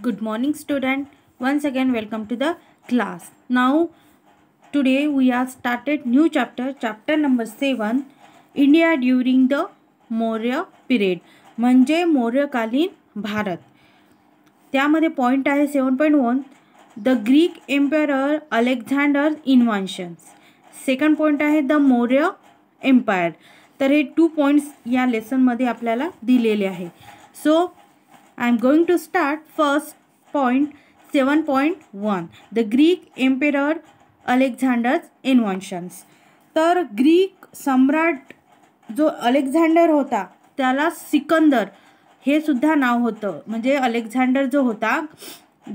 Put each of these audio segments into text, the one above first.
Good morning, student. Once again, welcome to the class. Now, today we have started new chapter number 7, India during the Maurya period. म्हणजे मौर्यकालीन भारत. त्यामध्ये point आहे 7.1 the Greek empire Alexander inventions. Second point आहे the Maurya empire. तर हे 2 points या लेसनमध्ये आपल्याला दिलेले आहे. So I am going to start first point 7.1 the Greek Emperor Alexander's inventions. तर ग्रीक सम्राट जो अलेक्झांडर होता त्याला सिकंदर हे सुद्धा नाव होतं. म्हणजे अलेक्झांडर जो होता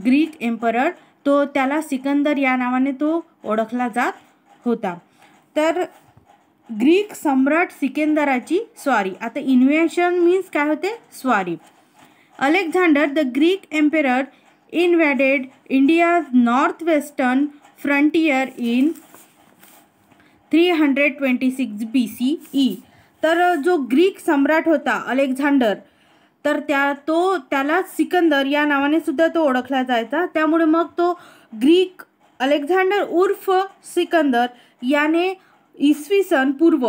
ग्रीक एम्परर तो त्याला सिकंदर या नावाने तो ओळखला जात होता. तर ग्रीक सम्राट सिकंदराची स्वारी. आता इन्व्हेन्शन मीन्स काय होते? स्वारी. Alexander the Greek emperor invaded India's northwestern frontier in 326 BCE. तर जो ग्रीक सम्राट होता अलेक्झांडर तर त्याला सिकंदर या नावाने सुद्धा तो ओळखला जायचा. त्यामुळे मग तो ग्रीक अलेक्झांडर उर्फ सिकंदर याने इसवी सन पूर्व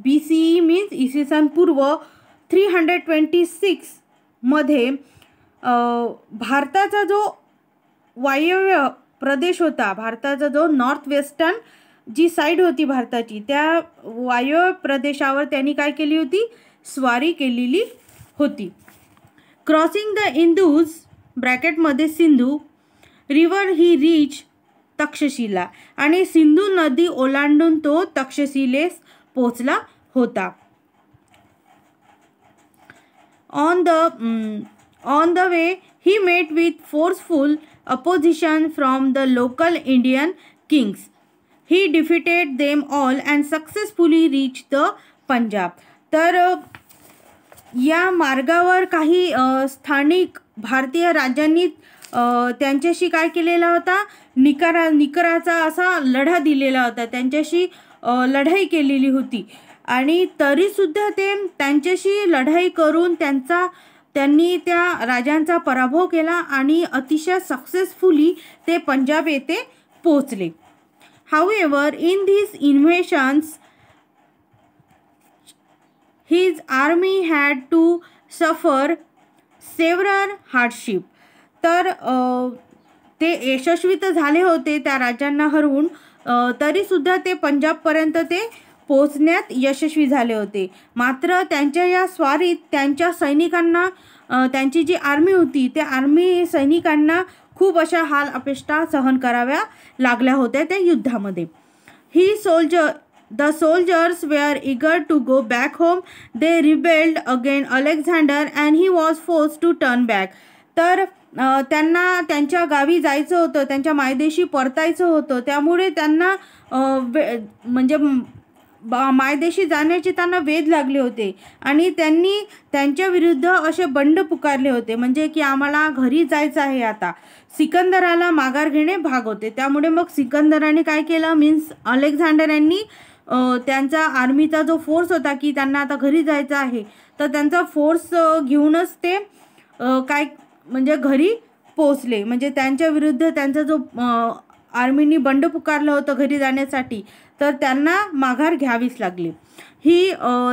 BCE मीन्स इसवी सन पूर्व 326 मध्ये भारताचा जो वायव्य प्रदेश होता, भारताचा जो नॉर्थ वेस्टर्न जी साईड होती भारताची, त्या वायव्य प्रदेशावर त्यांनी काय केली होती? स्वारी केलेली होती. क्रॉसिंग द इंदूज ब्रॅकेटमध्ये Sindhu river he reach Taxila. आणि सिंधू नदी ओलांडून तो तक्षशिलेस पोचला होता. On the way, he met with forceful opposition from the local Indian kings. He defeated them all and successfully reached the Punjab. तर या मार्गावर काही स्थानिक भारतीय राज्यांनी त्यांच्याशी काय केलेला होता? निकराचा असा लढा दिलेला होता. त्यांच्याशी लढाई केलेली होती. आणि तरीसुद्धा ते त्यांच्याशी लढाई करून त्यांनी त्या राजांचा पराभव केला आणि अतिशय सक्सेसफुली ते पंजाब येथे पोहोचले. However in this invasions his army had to suffer several hardship. तर ते यशस्वी तर झाले होते त्या राजांना हरवून, तरीसुद्धा ते पंजाबपर्यंत ते पोहोचण्यात यशस्वी झाले होते. मात्र त्यांच्या या स्वारीत त्यांच्या सैनिकांना त्यांची जी आर्मी होती त्या आर्मी सैनिकांना खूप अशा हाल अपेष्टा सहन कराव्या लागल्या होत्या त्या युद्धामध्ये. The soldiers were eager to go back home. They rebelled again Alexander and he was force to turn back. तर त्यांना त्यांच्या गावी जायचं होतं, त्यांच्या मायदेशी परतायचं होतं. त्यामुळे त्यांना म्हणजे मायदेशी जाण्याचे त्यांना वेध लागले होते आणि त्यांनी त्यांच्या विरुद्ध असे बंड पुकारले होते. म्हणजे की आम्हाला घरी जायचं आहे. आता सिकंदराला माघार घेणे भाग होते. त्यामुळे मग सिकंदराने काय केलं मीन्स अलेक्झांडर यांनी त्यांचा आर्मीचा जो फोर्स होता की त्यांना आता घरी जायचं आहे तर त्यांचा फोर्स घेऊनच ते काय म्हणजे घरी पोचले. म्हणजे त्यांच्या विरुद्ध त्यांचा जो आर्मीनी बंड पुकारलं होतं घरी जाण्यासाठी तर त्यांना माघार घ्यावीच लागली. He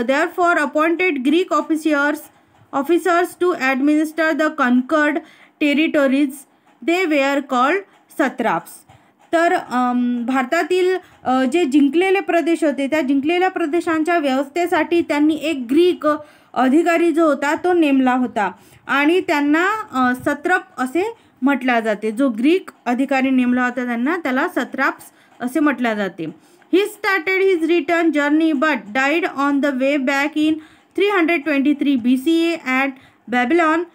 therefore appointed Greek officers to administer the conquered territories. They were called satraps. तर भारतातील जे जिंकलेले प्रदेश होते त्या जिंकलेल्या प्रदेशांच्या व्यवस्थेसाठी त्यांनी एक ग्रीक अधिकारी जो होता तो नेमला होता आणि त्यांना सत्रप असे म्हटले जाते. जो ग्रीक अधिकारी नेमला होता त्याला सत्राप्स असे म्हटले जाते. He started his return journey but died on the way back in 323 BCE at Babylon.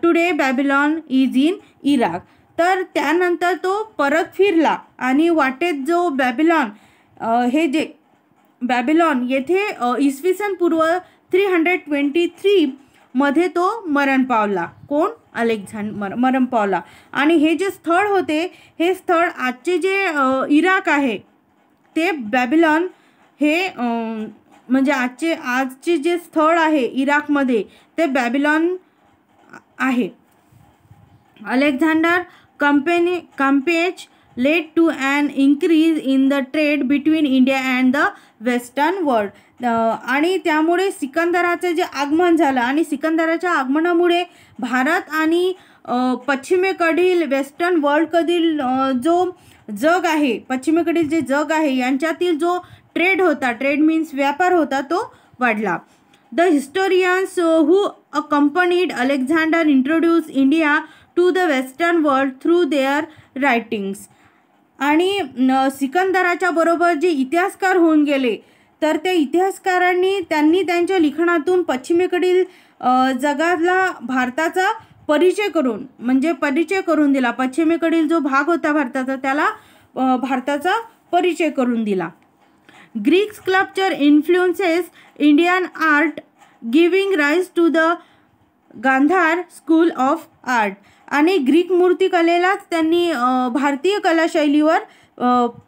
Today Babylon is in Iraq. तर त्यानंतर तो परत फिरला आणि वाटेत जो बॅबिलॉन येथे इसवी सन पूर्व 323 मध्ये तो मरण पावला. कोण? अलेक्झांडर मरण पावला. आणि हे जे स्थळ होते हे स्थळ आजचे जे इराक आहे ते बॅबिलॉन हे म्हणजे आजचे जे स्थळ आहे इराकमध्ये ते बॅबिलॉन आहे. Alexander campaign led to an increase in the trade between India and the western world. आणि त्यामुळे सिकंदराचे जे आगमन झालं आणि सिकंदराच्या आगमनामुळे भारत आणि पश्चिमेकडील वेस्टर्न वर्ल्डकडील जो जग आहे, पश्चिमेकडील जे जग आहे यांच्यातील जो ट्रेड होता, ट्रेड मीन्स व्यापार होता, तो वाढला. The historians who accompanied Alexander introduce India to the western world through their writings. आणि सिकंदराच्या बरोबर जे इतिहासकार होऊन गेले, तर त्या इतिहासकारांनी त्यांनी त्यांच्या लिखाणातून पश्चिमेकडील जगाला भारताचा परिचय करून दिला. पश्चिमेकडील जो भाग होता भारताचा, त्याला भारताचा परिचय करून दिला. Greek sculpture influences Indian art giving rise to the Gandhara school of art. आणि ग्रीक मूर्तिकलेलाच त्यांनी भारतीय कलाशैलीवर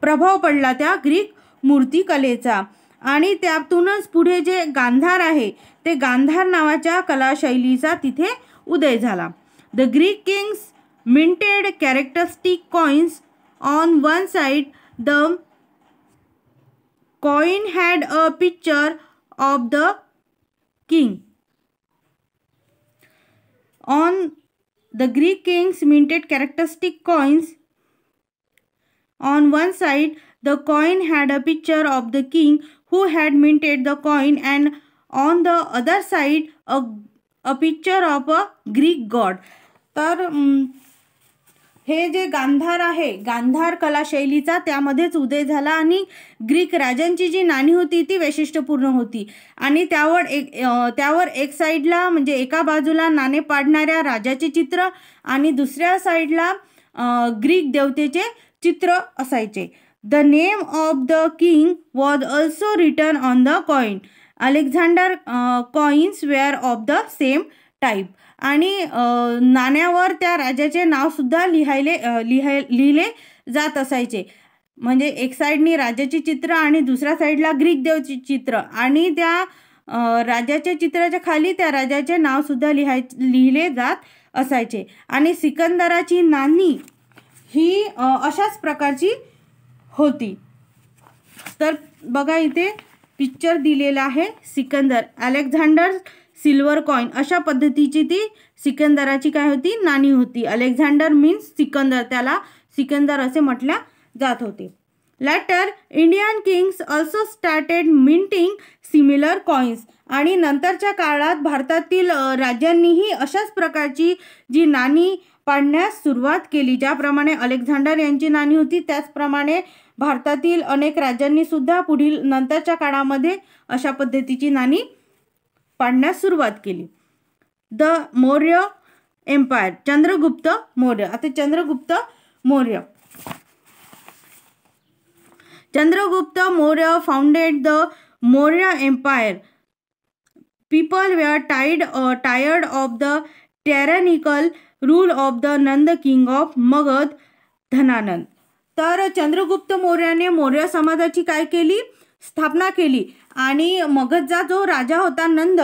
प्रभाव पडला त्या ग्रीक मूर्तिकलेचा. आणि त्यातूनच पुढे जे गांधार आहे, ते गांधार नावाच्या कलाशैलीचा तिथे उदय झाला. The Greek Kings minted characteristic coins. On one side the coin had a picture of the king. The Greek kings minted characteristic coins. On one side, the coin had a picture of the king who had minted the coin, and on the other side, a picture of a Greek god. तर हे जे गांधार आहे, गांधार कलाशैलीचा त्यामध्येच उदय झाला. आणि Greek राजांची जी नाणी होती ती वैशिष्ट्यपूर्ण होती. आणि त्यावर एक साईडला म्हणजे एका बाजूला नाणे पाडणाऱ्या राजाचे चित्र आणि दुसऱ्या साईडला ग्रीक देवतेचे चित्र असायचे. The name of the king was also written on the coin. Alexander coins were of the same type. आणि नाण्यावर त्या राजाचे नावसुद्धा लिहिले जात असायचे. म्हणजे एक साईडनी राजाचे चित्र आणि दुसऱ्या साईडला ग्रीक देवचे चित्र, आणि त्या राजाच्या चित्राच्या खाली त्या राजाचे नावसुद्धा लिहिले जात असायचे. आणि सिकंदराची नाणी ही अशाच प्रकारची होती. तर बघा इथे पिक्चर दिलेला आहे. सिकंदर, अलेक्झांडर सिल्वर कॉइन, अशा पद्धतीची ती सिकंदराची काय होती, नाणी होती. अलेक्झांडर मीन्स सिकंदर, त्याला सिकंदर असे म्हटल्या जात होते. Later Indian kings also started minting similar coins. आणि नंतरच्या काळात भारतातील राज्यांनीही अशाच प्रकारची जी नाणी पाडण्यास सुरुवात केली. ज्याप्रमाणे अलेक्झांडर यांची नाणी होती, त्याचप्रमाणे भारतातील अनेक राज्यांनी सुद्धा पुढील नंतरच्या काळामध्ये अशा पद्धतीची नाणी पाडण्यास सुरुवात केली. The Maurya empire, Chandragupta Maurya. आता Chandragupta Maurya founded the Maurya empire. People were tired of the tyrannical rule of the Nanda king of Magadha, Dhanananda. तर चंद्रगुप्त मौर्याने मौर्य समाजाची काय केली, स्थापना केली. आणि मगधचा जो राजा होता नंद,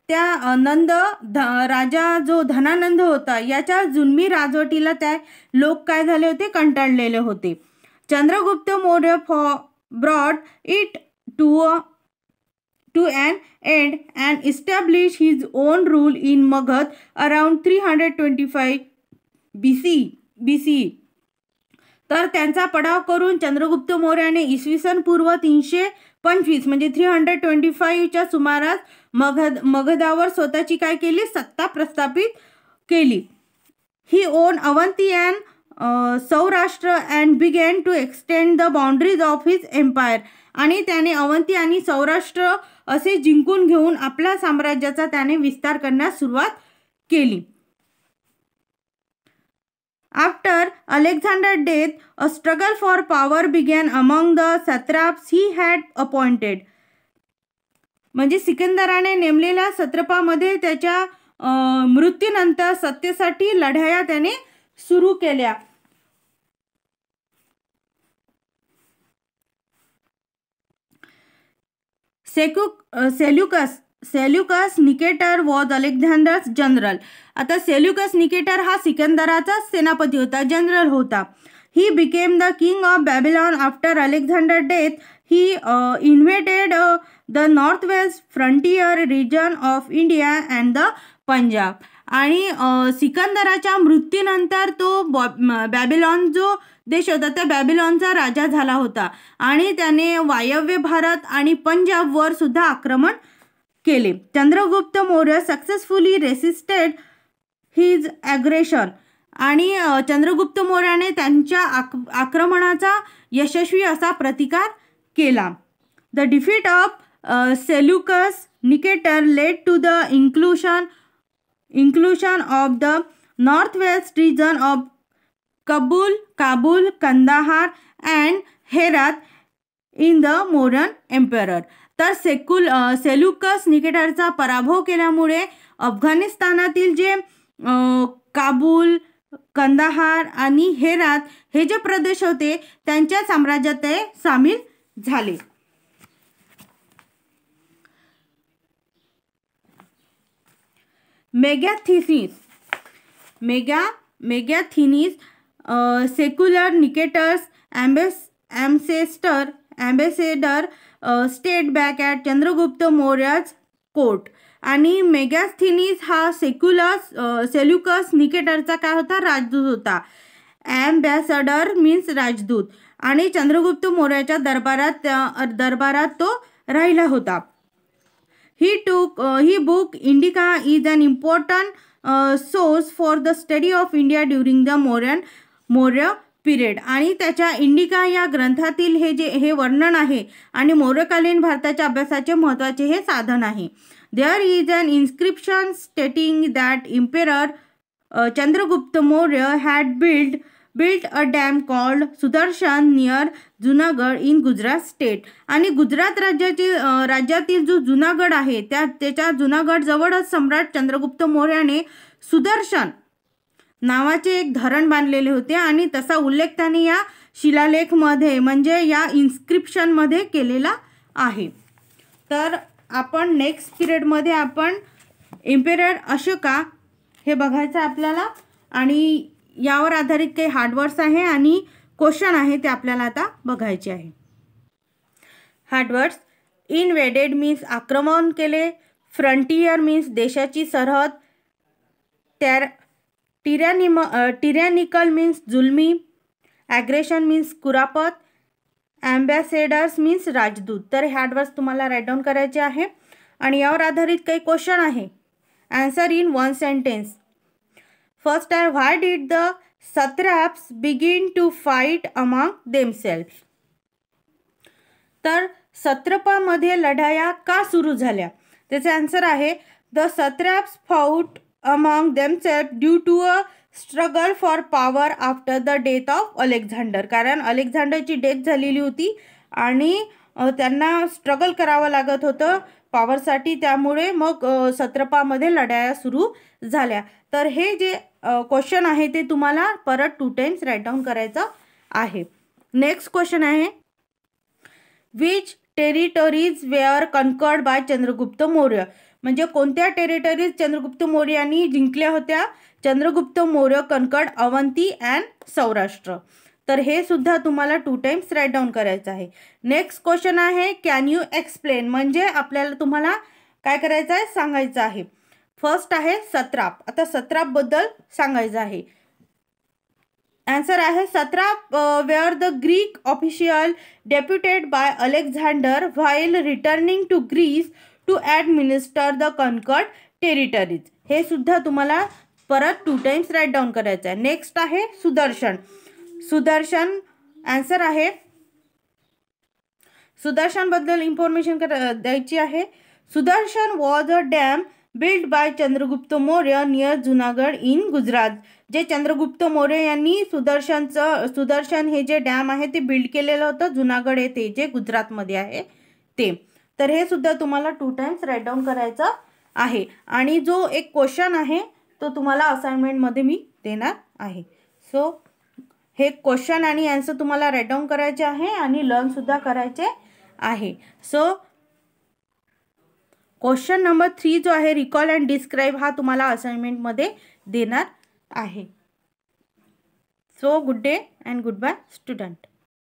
त्या राजा जो धनानंद होता, याच्या जुलमी राजवटीला त्या लोक काय झाले होते, कंटाळलेले होते. Chandragupta Maurya brought it to an end and established his own rule in Magad around 325 BCE. तर त्यांचा पडाव करून चंद्रगुप्त मौर्याने इसवी सन पूर्व 325 म्हणजे 325च्या सुमारास मगधावर स्वतःची काय केली, सत्ता प्रस्थापित केली. He won Avanti and Saurashtra and began to extend the boundaries of his empire. आणि त्याने अवंती आणि सौराष्ट्र असे जिंकून घेऊन आपल्या साम्राज्याचा त्याने विस्तार करण्यास सुरुवात केली. After Alexander death a struggle for power began among the satraps he had appointed. म्हणजे सिकंदराने नेमलेल्या सत्रपामध्ये त्याच्या मृत्यूनंतर सत्तेसाठी लढाया त्याने सुरू केल्या. Seleucus Seleucus Nicator was Alexander's general. आता सेल्युकस निकेटर हा सिकंदराचा सेनापती होता, जनरल होता. He became the king of Babylon after Alexander death. He invaded the north west frontier region of India and the Punjab. आणि सिकंदराच्या मृत्यूनंतर तो बॅबिलॉन जो देश होता त्या बॅबिलॉनचा राजा झाला होता आणि त्याने वायव्य भारत आणि पंजाबवर सुद्धा आक्रमण केले. Chandragupta Maurya successfully resisted his aggression. आणि चंद्रगुप्त मौर्याने त्यांच्या आक्रमणाचा यशस्वी असा प्रतिकार केला. The defeat of Seleucus Nicator led to the inclusion of the northwest region of Kabul, Kandahar and Herat in the Mauryan Empire. तर सेल्युकस निकेटरचा पराभव केल्यामुळे अफगाणिस्तानातील जे काबूल, कंदाहार आणि हेरात हे जे प्रदेश होते त्यांच्या साम्राज्यात ते सामील झाले. Megasthenes Seleucus Nicator's ambassador stayed back at Chandragupta Maurya's court. आणि मेगाथिनीस हा सेल्युकस निकेटरचा काय होता, राजदूत होता. ॲम्बॅसडर मीन्स राजदूत. आणि चंद्रगुप्त मौर्याच्या दरबारात तो राहिला होता. He book Indica is an important source for the study of India during the Maurya period. आणि त्याच्या इंडिका या ग्रंथातील हे वर्णन आहे आणि मौर्यकालीन भारताच्या अभ्यासाचे महत्त्वाचे हे साधन आहे. There is an inscription stating that Emperor Chandragupta Maurya had built a dam called Sudarshan near Junagadh in Gujarat state. आणि गुजरात राज्यातील जो जुनागड आहे त्याच्या जुनागड जवळच सम्राट चंद्रगुप्त मौर्याने सुदर्शन नावाचे एक धरण बांधलेले होते आणि तसा उल्लेख त्याने या शिलालेखमध्ये म्हणजे या इन्स्क्रिप्शनमध्ये केलेला आहे. तर आपण नेक्स्ट पिरियडमध्ये आपण एम्पेरर अशोका हे बघायचं आपल्याला आणि यावर आधारित काही हार्डवर्ड्स आहे आणि क्वेश्चन आहे ते आपल्याला आता बघायचे आहे. हार्डवर्ड्स: इनवेडेड मीन्स आक्रमण केले, फ्रंटियर मीन्स देशाची सरहद, टिरॅनिकल मीन्स जुलमी, ॲग्रेशन मीन्स कुरापत, ॲम्बॅसेडर्स मीन्स राजदूत. तर हे हार्डवर्ड्स तुम्हाला राईट डाऊन करायचे आहे आणि यावर आधारित काही क्वेश्चन आहे. Answer in one sentence. First आहे, why did the satraps begin to fight among themselves. तर सत्रपामध्ये लढाया का सुरू झाल्या. त्याचे आन्सर आहे, the satraps fought among themselves due to a struggle for power after the death of Alexander. कारण अलेक्झांडरची डेथ झालेली होती आणि त्यांना स्ट्रगल करावं लागत होतं पॉवरसाठी, त्यामुळे मग सत्रपामध्ये लढाया सुरू झाल्या. तर हे जे क्वेश्चन आहे ते तुम्हाला परत 2 टाइम्स राईट डाऊन करायचं आहे. नेक्स्ट क्वेश्चन आहे, which territories were conquered by Chandragupta Maurya. म्हणजे कोणत्या टेरिटरीज चंद्रगुप्त मौर्य यांनी जिंकल्या होत्या. Chandragupta Maurya conquered Avanti and Saurashtra. तर हे सुद्धा तुम्हाला 2 टाइम्स राईट डाऊन करायचं आहे. नेक्स्ट क्वेश्चन आहे, कॅन यू एक्सप्लेन. म्हणजे आपल्याला तुम्हाला काय करायचं आहे, सांगायचं आहे. फर्स्ट आहे सत्राप. आता सत्रापबद्दल सांगायचं आहे. आन्सर आहे, satrap were the Greek official deputed by Alexander while returning to Greece to administer the conquered territories. हे सुद्धा तुम्हाला परत 2 टाइम्स राईट डाऊन करायचं आहे. नेक्स्ट आहे सुदर्शन. सुदर्शन आन्सर आहे, सुदर्शनबद्दल इन्फॉर्मेशन द्यायची आहे. Sudarshan was a dam build by Chandragupta Maurya near Junagadh in Gujarat. जे चंद्रगुप्त मौर्य यांनी सुदर्शन हे जे डॅम आहे ते बिल्ड केलेलं होतं जुनागड येथे जे गुजरातमध्ये आहे ते. तर हे सुद्धा तुम्हाला 2 टाइम्स राईट डाऊन करायचं आहे. आणि जो एक क्वेश्चन आहे तो तुम्हाला असाइनमेंटमध्ये मी देणार आहे. सो हे क्वेश्चन आणि आन्सर तुम्हाला राईट डाऊन करायचे आहे आणि लर्न सुद्धा करायचे आहे. सो क्वेश्चन नंबर 3 जो आहे रिकॉल अँड डिस्क्राईब हा तुम्हाला असाइनमेंटमध्ये देणार आहे. So good day and goodbye student.